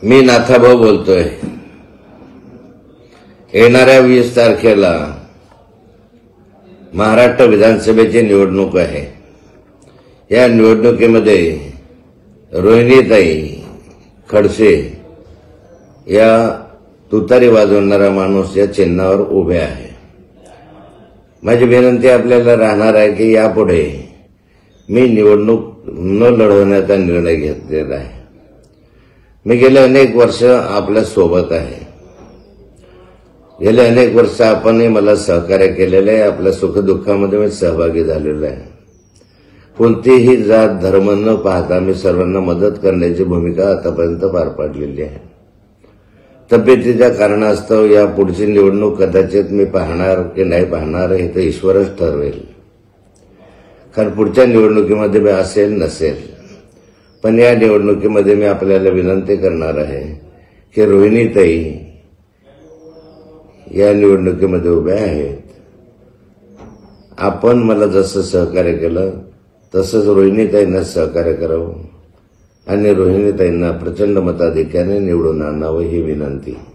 मी नाथाभाऊ बोलतोय। येणाऱ्या 20 तारखेला महाराष्ट्र विधानसभेची निवडणूक आहे। या निवडणुकीमध्ये रोहिणीताई खडसे या तुतारी वाजवणारा माणूस या चिन्हावर उभे आहे। माझी विनंती आपल्याला राहणार आहे की यापुढे मी निवडणूक न लढवण्याचा निर्णय घेतलेला आहे। मी गेले अनेक वर्ष आपल्या सोबत आहे। गेले अनेक वर्ष आपणही मला सहकार्य केलेले आहे। आपल्या सुखदुःखामध्ये मी सहभागी झालेलो आहे। कोणतीही जात धर्म न पाहता मी सर्वांना मदत करण्याची भूमिका आतापर्यंत पार पाडलेली आहे। तब्येतीच्या कारणास्तव या पुढची निवडणूक कदाचित मी पाहणार की नाही पाहणार हे तर ईश्वरच ठरवेल। कारण पुढच्या निवडणुकीमध्ये मी असेल नसेल, पण या निवडणुकीमध्ये मी आपल्याला विनंती करणार आहे की रोहिणीताई या निवडणुकीमध्ये उभ्या आहेत। आपण मला जसं सहकार्य केलं तसंच रोहिणीताईंना सहकार्य करावं आणि रोहिणीताईंना प्रचंड मताधिक्याने निवडून आणावं ही विनंती।